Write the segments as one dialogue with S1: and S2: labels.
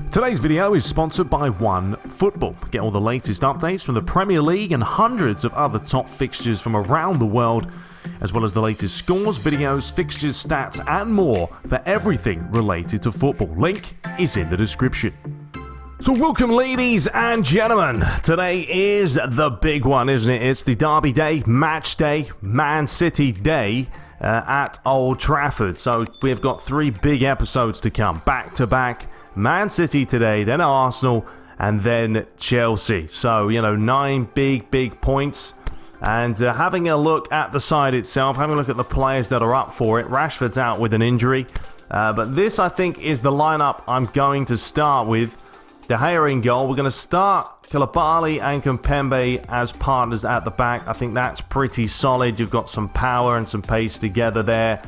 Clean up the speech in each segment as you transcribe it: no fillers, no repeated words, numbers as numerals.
S1: Today's video is sponsored by OneFootball. Get all the latest updates from the Premier League and hundreds of other top fixtures from around the world, as well as the latest scores, videos, fixtures, stats, and more for everything related to football. Link is in the description. So welcome, ladies and gentlemen. Today is the big one, isn't it? It's the Derby Day, Match Day, Man City Day at Old Trafford. So we've got three big episodes to come, back to back. Man City today, then Arsenal, and then Chelsea. So, 9 big points. And having a look at the side itself, having a look at the players that are up for it. Rashford's out with an injury. But this, I think, is the lineup I'm going to start with. De Gea in goal. We're going to start Koulibaly and Kimpembe as partners at the back. I think that's pretty solid. You've got some power and some pace together there.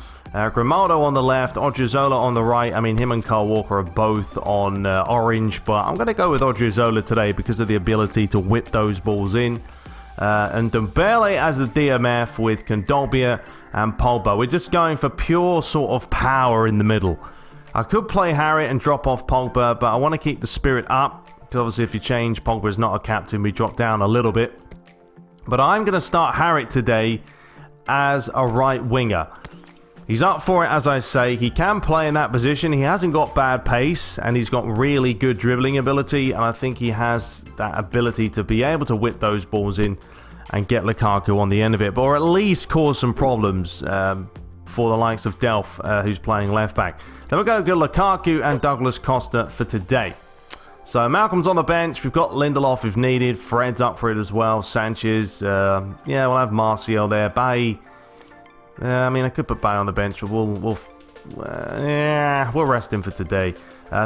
S1: Grimaldo on the left, Odriozola on the right. I mean, him and Kyle Walker are both on orange, but I'm going to go with Odriozola today because of the ability to whip those balls in. And Dembele as a DMF with Kondogbia and Pogba. We're just going for pure sort of power in the middle. I could play Harry and drop off Pogba, but I want to keep the spirit up. Because obviously if you change, Pogba is not a captain, we drop down a little bit. But I'm going to start Harry today as a right winger. He's up for it, as I say. He can play in that position. He hasn't got bad pace, and he's got really good dribbling ability. And I think he has that ability to be able to whip those balls in and get Lukaku on the end of it. Or at least cause some problems for the likes of Delph, who's playing left back. Then we're going to go Lukaku and Douglas Costa for today. So Malcolm's on the bench. We've got Lindelof if needed. Fred's up for it as well. Sanchez. We'll have Martial there. Bailly. I could put Bailly on the bench, but we'll rest him for today.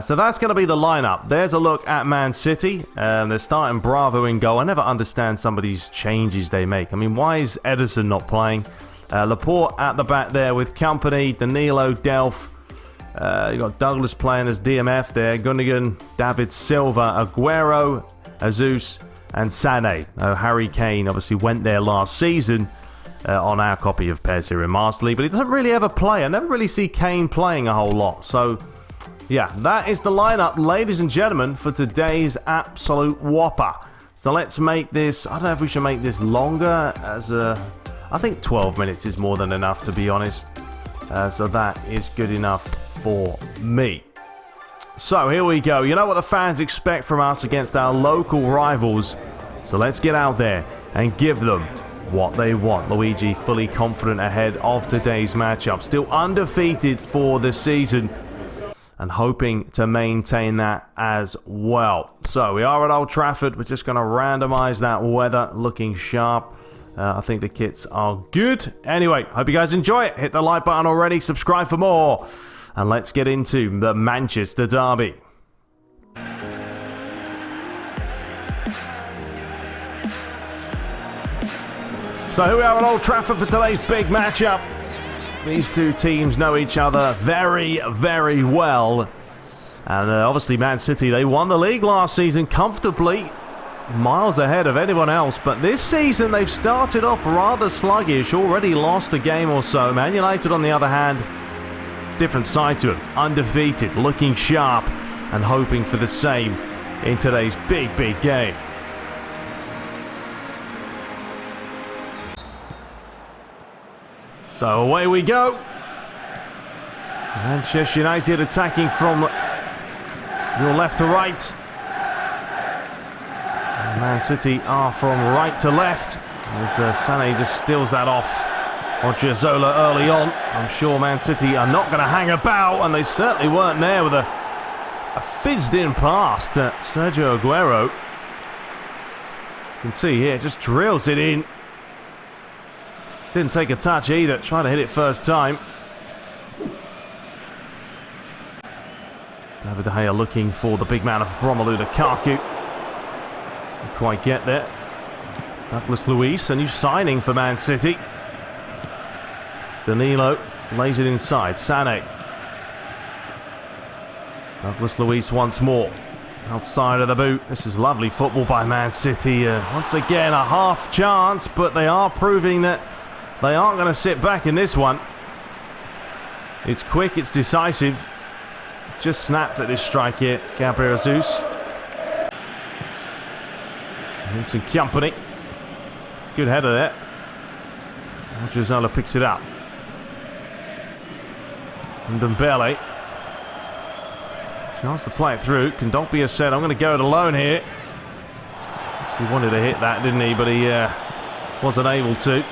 S1: So that's going to be the lineup. There's a look at Man City. They're starting Bravo in goal. I never understand some of these changes they make. I mean, why is Ederson not playing? Laporte at the back there with company. Danilo, Delph. You got Douglas playing as DMF there. Gundogan, David Silva, Aguero, Jesus, and Sané. Harry Kane obviously went there last season. On our copy of PES here in Master League, but he doesn't really ever play. I never really see Kane playing a whole lot. So, yeah, that is the lineup, ladies and gentlemen, for today's absolute whopper. So let's make this, I don't know if we should make this longer, I think 12 minutes is more than enough, to be honest. So that is good enough for me. So here we go. You know what the fans expect from us against our local rivals. So let's get out there and give them what they want. Luigi fully confident ahead of today's matchup. Still undefeated for the season and hoping to maintain that as well. So we are at Old Trafford. We're just going to randomize that weather. Looking sharp. I think the kits are good. Anyway, hope you guys enjoy it. Hit the like button already. Subscribe for more. And let's get into the Manchester Derby. So here we are at Old Trafford for today's big matchup. These two teams know each other very, very well. And obviously Man City, they won the league last season comfortably, miles ahead of anyone else. But this season they've started off rather sluggish, already lost a game or so. Man United, on the other hand, different side to them. Undefeated, looking sharp and hoping for the same in today's big game. So away we go. Manchester United attacking from your left to right. And Man City are from right to left. As Sané just steals that off Odriozola early on. I'm sure Man City are not going to hang about, and they certainly weren't there with a fizzed-in pass to Sergio Aguero. You can see here, just drills it in. Didn't take a touch either, trying to hit it first time. David De Gea looking for the big man of Romelu Lukaku. Didn't quite get there. Douglas Luiz, a new signing for Man City. Danilo lays it inside. Sané. Douglas Luiz once more. Outside of the boot. This is lovely football by Man City. Once again, a half chance, but they are proving that they aren't going to sit back in this one. It's quick, it's decisive. just snapped at this strike here, Gabriel Jesus. Vincent Kompany. It's a good header there. Odriozola picks it up. And Dembele. Chance to play it through. Kondogbia said, I'm going to go it alone here. He wanted to hit that, didn't he? But he wasn't able to.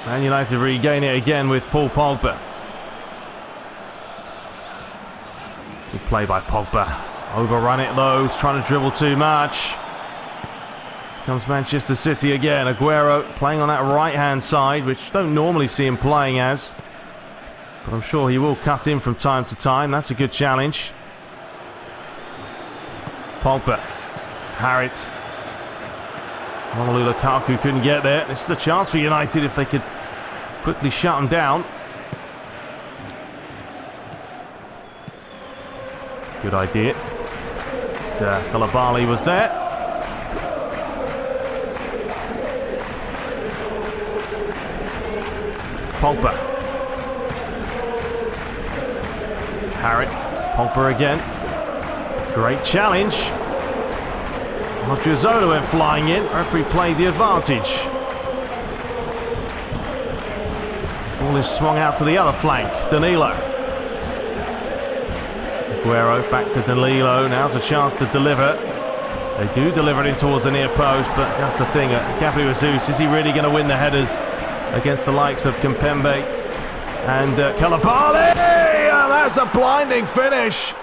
S1: Man United regain it again with Paul Pogba. Good play by Pogba. Overrun it though. He's trying to dribble too much. Comes Manchester City again. Aguero playing on that right-hand side, which don't normally see him playing as. But I'm sure he will cut in from time to time. That's a good challenge. Pogba. Harit. Romelu Lukaku couldn't get there. This is a chance for United if they could quickly shut him down. Good idea. Koulibaly was there. Pogba. Harit. Pogba again. Great challenge. Odriozola went flying in. Referee played the advantage. Ball is swung out to the other flank. Danilo. Aguero back to Danilo. Now's a chance to deliver. They do deliver it in towards the near post, but that's the thing. Gabriel Jesus, is he really going to win the headers against the likes of Kimpembe and Koulibaly? That's a blinding finish.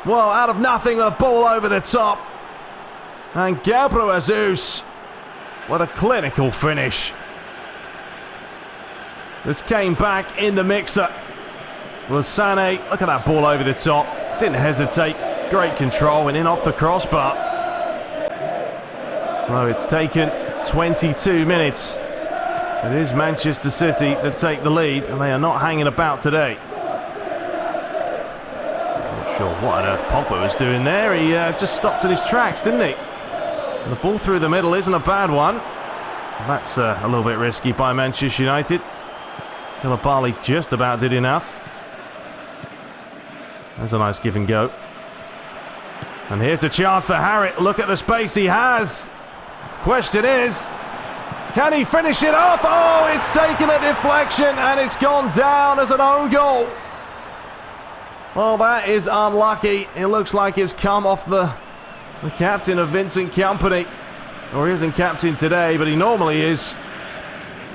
S1: Well, out of nothing, a ball over the top. And Gabriel Jesus, what a clinical finish. This came back in the mixer. Was Sané. Look at that ball over the top. Didn't hesitate. Great control. Went in off the crossbar. So it's taken 22 minutes. It is Manchester City that take the lead, and they are not hanging about today. Not sure what on earth Pogba was doing there. He just stopped in his tracks, didn't he? And the ball through the middle isn't a bad one. That's a little bit risky by Manchester United. Koulibaly just about did enough. There's a nice give and go. And here's a chance for Harit. Look at the space he has. Question is, can he finish it off? Oh, it's taken a deflection and it's gone down as an own goal. Well, that is unlucky. It looks like it's come off the captain of Vincent Kompany. Or he isn't captain today, but he normally is.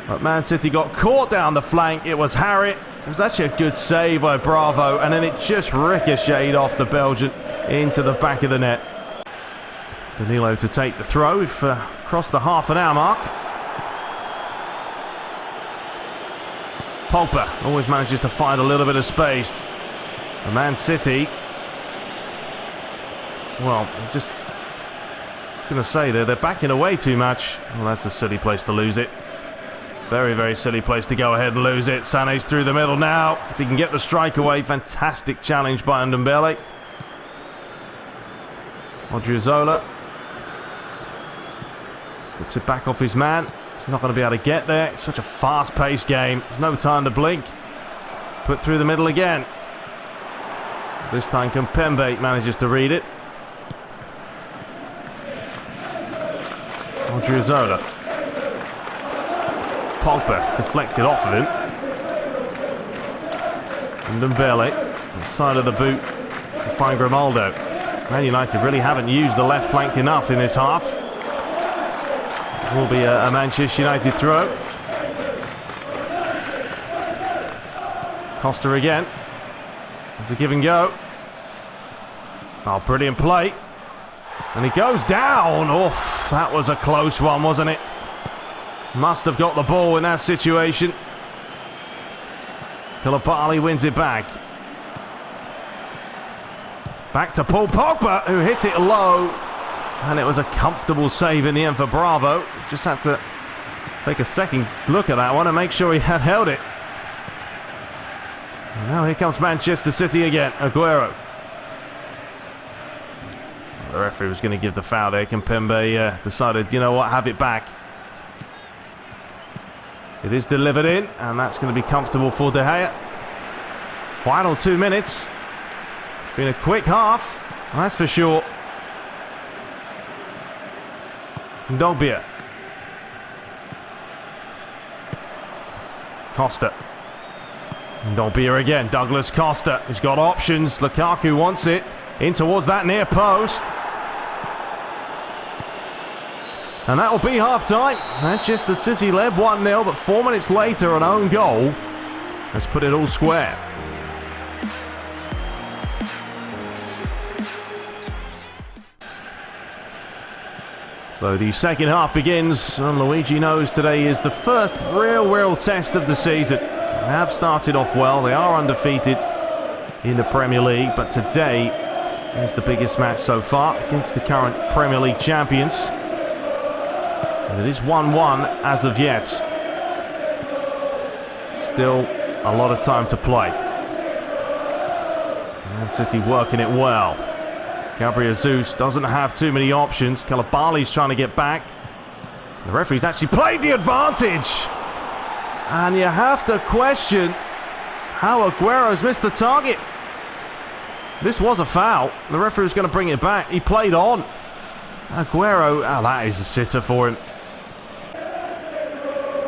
S1: But Man City got caught down the flank. It was Harit. It was actually a good save by Bravo, and then it just ricocheted off the Belgian into the back of the net. Danilo to take the throw. We've crossed the half an hour mark. Pogba always manages to find a little bit of space. And Man City, well, just going to say they're backing away too much. Well, that's a silly place to lose it. Very, very silly place to go ahead and lose it. Sané's through the middle now. If he can get the strike away, fantastic challenge by Dembele. Odriozola gets it back off his man. He's not going to be able to get there. It's such a fast-paced game. There's no time to blink. Put through the middle again. This time Kimpembe manages to read it. Odriozola. Pogba deflected off of him. And Dembele, the side of the boot to find Grimaldo. Man United really haven't used the left flank enough in this half. It will be a Manchester United throw. Costa again. There's a give and go. Oh, brilliant play. And he goes down. Oof, that was a close one, wasn't it? Must have got the ball in that situation. Koulibaly wins it back. Back to Paul Pogba, who hit it low. And it was a comfortable save in the end for Bravo. Just had to take a second look at that one and make sure he had held it. And now here comes Manchester City again. Aguero. The referee was going to give the foul there. Kimpembe decided, you know what, have it back. It is delivered in, and that's going to be comfortable for De Gea. Final 2 minutes. It's been a quick half, that's for sure. Dogbia. Costa. Dogbia again. Douglas Costa. He's got options. Lukaku wants it. In towards that near post. And that will be half-time. Manchester City led 1-0, but 4 minutes later, an own goal has put it all square. So the second half begins, and Luigi knows today is the first real test of the season. They have started off well. They are undefeated in the Premier League, but today is the biggest match so far against the current Premier League champions. And it is 1-1 as of yet. Still a lot of time to play. Man City working it well. Gabriel Jesus doesn't have too many options. Koulibaly's trying to get back. The referee's actually played the advantage. And you have to question how Aguero's missed the target. This was a foul. The referee was going to bring it back. He played on. Aguero, that is a sitter for him.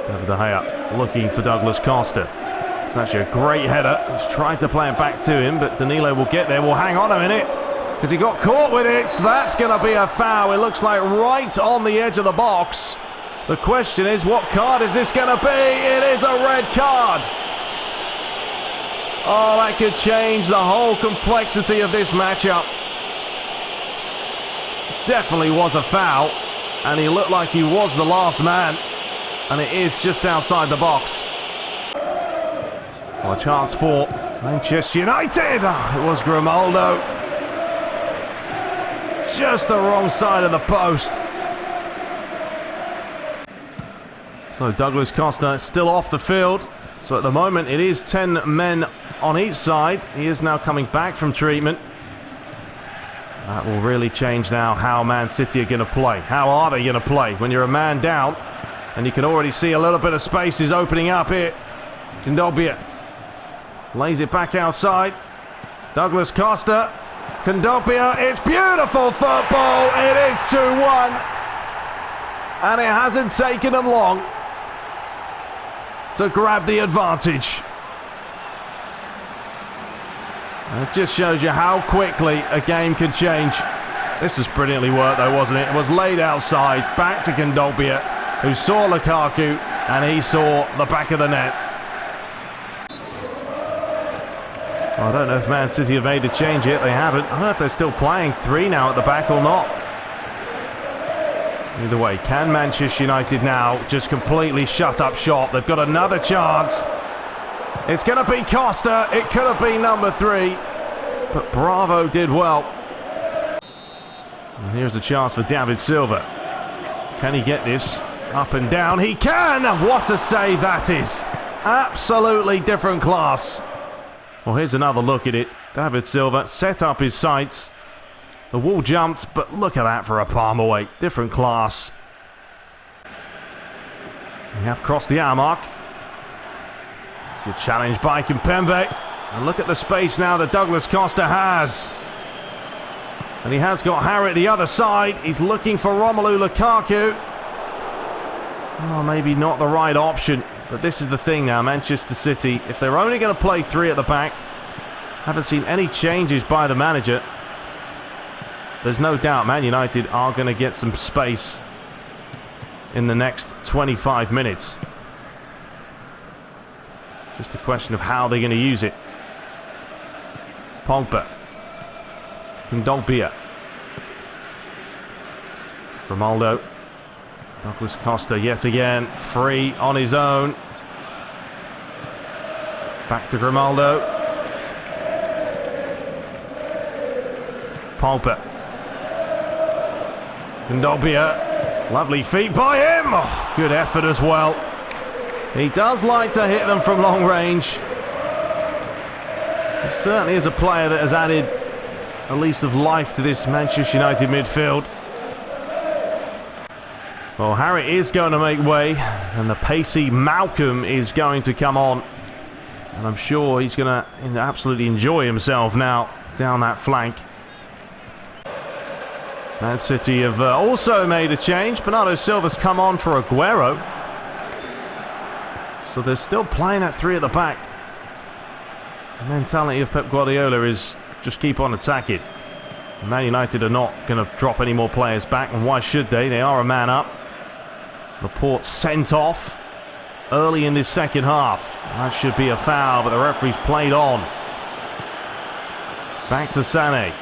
S1: David De Gea looking for Douglas Costa. It's actually a great header. He's trying to play it back to him, but Danilo will get there. Well, hang on a minute, because he got caught with it. So that's going to be a foul. It looks like right on the edge of the box. The question is, what card is this going to be? It is a red card. Oh, that could change the whole complexity of this matchup. Definitely was a foul, and he looked like he was the last man, and it is just outside the box. Well, a chance for Manchester United. It was Grimaldo. Just the wrong side of the post. So Douglas Costa still off the field. So at the moment it is 10 men on each side. He is now coming back from treatment. That will really change now how Man City are going to play. How are they going to play when you're a man down? And you can already see a little bit of space is opening up here. Kondogbia lays it back outside. Douglas Costa. Kondogbia, it's beautiful football. It is 2-1. And it hasn't taken them long to grab the advantage. And it just shows you how quickly a game can change. This was brilliantly worked though, wasn't it? It was laid outside, back to Kondogbia, who saw Lukaku, and he saw the back of the net. So I don't know if Man City have made a change yet. They haven't. I don't know if they're still playing 3 now at the back or not. Either way, can Manchester United now just completely shut up shop? They've got another chance. It's going to be Costa. It could have been number 3. But Bravo did well. And here's a chance for David Silva. Can he get this? Up and down. He can! What a save that is. Absolutely different class. Well, here's another look at it. David Silva set up his sights. The wall jumped, but look at that for a palm away. Different class. We have crossed the hour mark. Good challenge by Kimpembe. And look at the space now that Douglas Costa has. And he has got Harry at the other side. He's looking for Romelu Lukaku. Oh, maybe not the right option. But this is the thing now, Manchester City, if they're only going to play 3 at the back, haven't seen any changes by the manager. There's no doubt Man United are going to get some space in the next 25 minutes. Just a question of how they're going to use it. Pogba. Kondogbia. Grimaldo. Douglas Costa yet again, free on his own. Back to Grimaldo. Pogba. Kondogbia. Lovely feet by him. Oh, good effort as well. He does like to hit them from long range. He certainly is a player that has added a lease of life to this Manchester United midfield. Well, Harry is going to make way, and the pacey Malcolm is going to come on. And I'm sure he's going to absolutely enjoy himself now down that flank. Man City have also made a change. Bernardo Silva's come on for Aguero. So they're still playing at 3 at the back. The mentality of Pep Guardiola is just keep on attacking. Man United are not going to drop any more players back, and why should they? They are a man up. Laporte sent off early in this second half. That should be a foul, but the referee's played on. Back to Sané.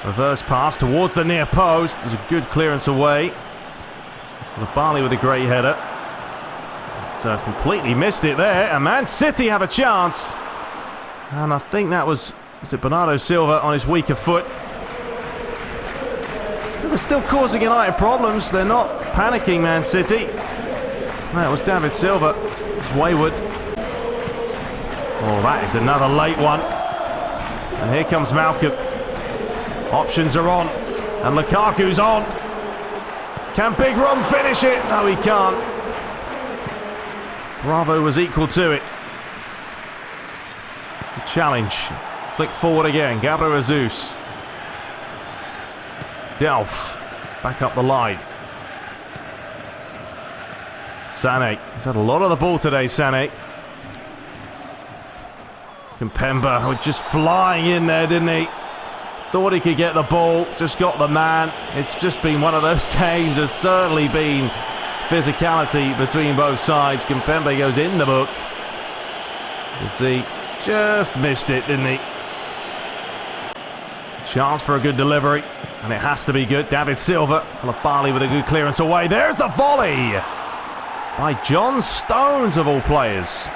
S1: Reverse pass towards the near post. There's a good clearance away. Barley with a great header. But, completely missed it there. And Man City have a chance. And I think that was it Bernardo Silva on his weaker foot. They're still causing United problems. They're not panicking, Man City. That was David Silva. It's wayward. Oh, that is another late one. And here comes Malcolm. Options are on. And Lukaku's on. Can Big Ron finish it? No, he can't. Bravo was equal to it. The challenge. Flick forward again. Gabriel Jesus. Delph. Back up the line. Sané. He's had a lot of the ball today, Sané. Kimpembe was just flying in there, didn't he? Thought he could get the ball, just got the man. It's just been one of those games. There's certainly been physicality between both sides. Kimpembe goes in the book. You can see, just missed it, didn't he? Chance for a good delivery, and it has to be good. David Silva, Barley with a good clearance away. There's the volley by John Stones, of all players.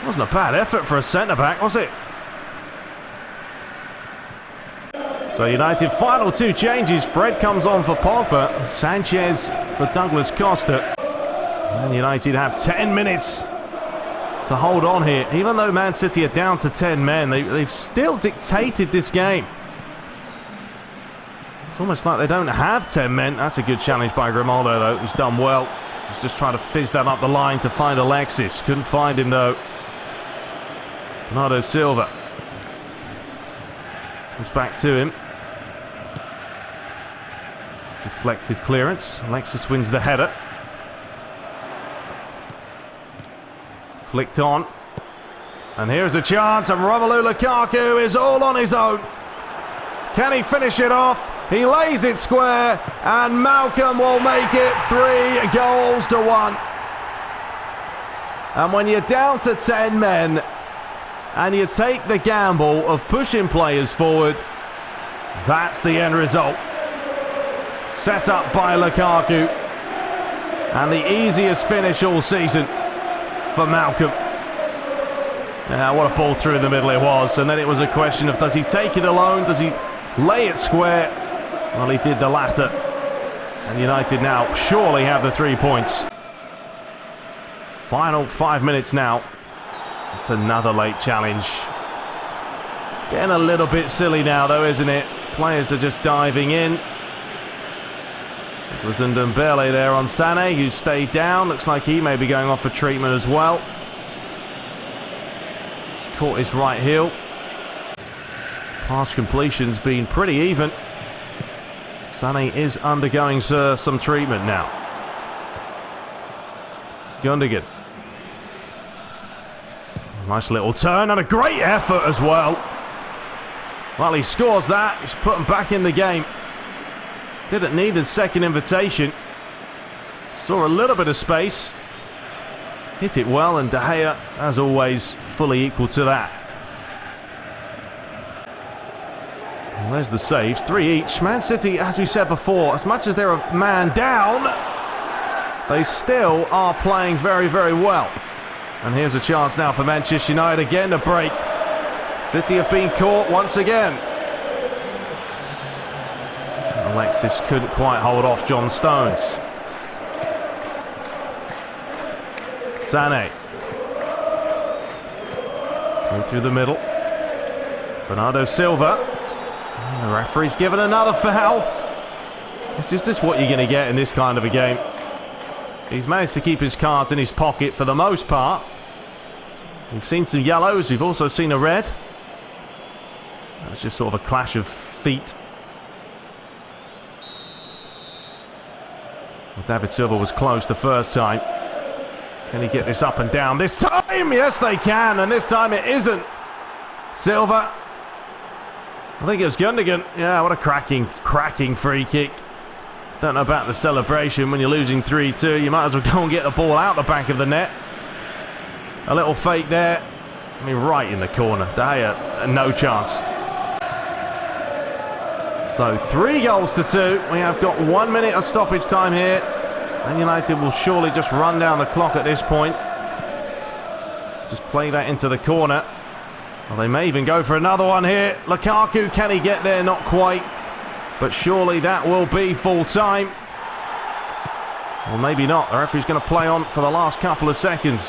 S1: Wasn't a bad effort for a centre-back, was it? So United final 2 changes. Fred comes on for Pogba and Sanchez for Douglas Costa. And United have 10 minutes to hold on here. Even though Man City are down to 10 men, they've still dictated this game. It's almost like they don't have 10 men. That's a good challenge by Grimaldo, though. He's done well. He's just trying to fizz that up the line to find Alexis. Couldn't find him, though. Bernardo Silva comes back to him. Deflected clearance. Alexis wins the header. Flicked on. And here's a chance, and Romelu Lukaku is all on his own. Can he finish it off? He lays it square, and Malcolm will make it 3-1. And when you're down to 10 men, and you take the gamble of pushing players forward, that's the end result. Set up by Lukaku, and the easiest finish all season for Malcolm. What a ball through the middle it was. And then it was a question of, does he take it alone? Does he lay it square? Well, he did the latter. And United now surely have the 3 points. Final 5 minutes now. It's another late challenge. Getting a little bit silly now, though, isn't it? Players are just diving in. It was Ndombele there on Sané, who stayed down. Looks like he may be going off for treatment as well. He's caught his right heel. Pass completion's been pretty even. Sané is undergoing some treatment now. Gundogan. Nice little turn and a great effort as well. Well, he scores that. He's put him back in the game. Didn't need a second invitation. Saw a little bit of space. Hit it well, and De Gea, as always, fully equal to that. And there's the saves, 3 each. Man City, as we said before, as much as they're a man down, they still are playing very, very well. And here's a chance now for Manchester United again to break. City have been caught once again. Alexis couldn't quite hold off John Stones. Sané. Going through the middle. Bernardo Silva. And the referee's given another foul. It's just what you're going to get in this kind of a game. He's managed to keep his cards in his pocket for the most part. We've seen some yellows. We've also seen a red. That's just sort of a clash of feet. Well, David Silva was close the first time. Can he get this up and down this time? Yes, they can. And this time it isn't. Silva. I think it's Gundogan. Yeah, what a cracking free kick. Don't know about the celebration when you're losing 3-2. You might as well go and get the ball out the back of the net. A little fake there. I mean, right in the corner. De Gea, no chance. So 3-2. We have got 1 minute of stoppage time here. And United will surely just run down the clock at this point. Just play that into the corner. Well, they may even go for another one here. Lukaku, can he get there? Not quite. But surely that will be full time. Well, maybe not. The referee's going to play on for the last couple of seconds.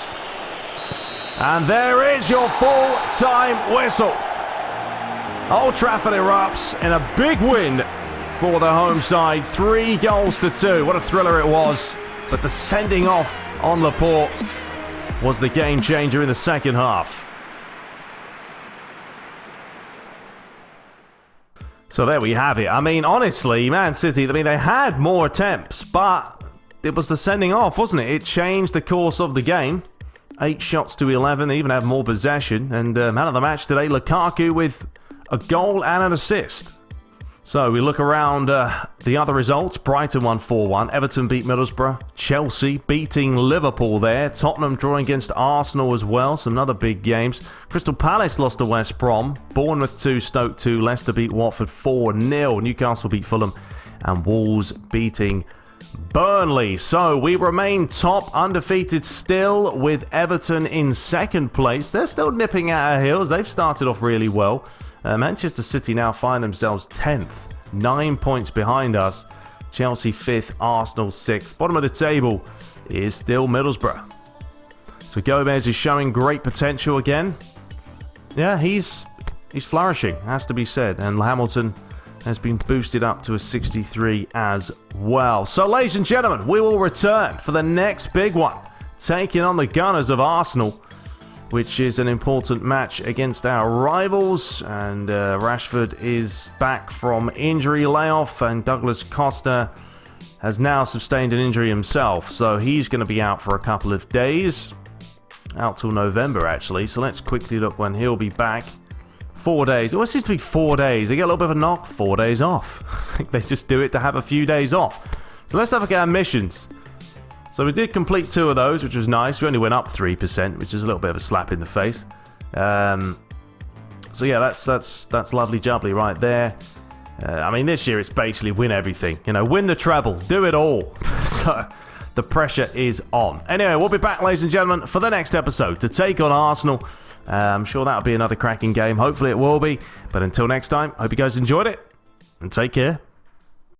S1: And there is your full-time whistle. Old Trafford erupts in a big win for the home side. 3-2. What a thriller it was. But the sending off on Laporte was the game changer in the second half. So there we have it. I mean, honestly, Man City, they had more attempts, but it was the sending off, wasn't it? It changed the course of the game. 8 shots to 11. They even had more possession. And man of the match today, Lukaku with a goal and an assist. So we look around the other results. Brighton won 4-1. Everton beat Middlesbrough. Chelsea beating Liverpool there. Tottenham drawing against Arsenal as well. Some other big games. Crystal Palace lost to West Brom. Bournemouth 2, Stoke 2. Leicester beat Watford 4-0. Newcastle beat Fulham. And Wolves beating Burnley. So we remain top, undefeated still, with Everton in second place. They're still nipping at our heels. They've started off really well. Manchester City now find themselves 10th, 9 points behind us. Chelsea 5th, Arsenal 6th. Bottom of the table is still Middlesbrough. So Gomez is showing great potential again. Yeah, he's flourishing, has to be said. And Hamilton has been boosted up to a 63 as well. So ladies and gentlemen, we will return for the next big one, taking on the Gunners of Arsenal, which is an important match against our rivals. And Rashford is back from injury layoff, and Douglas Costa has now sustained an injury himself. So he's going to be out for a couple of days. Out till November, actually. So let's quickly look when he'll be back. 4 days. It always seems to be 4 days. They get a little bit of a knock. 4 days off. I think they just do it to have a few days off. So let's have a look at our missions. So we did complete 2 of those, which was nice. We only went up 3%, which is a little bit of a slap in the face. So yeah, that's lovely jubbly right there. I mean, this year it's basically win everything. You know, win the treble, do it all. So the pressure is on. Anyway, we'll be back, ladies and gentlemen, for the next episode to take on Arsenal. I'm sure that'll be another cracking game. Hopefully it will be. But until next time, hope you guys enjoyed it, and take care.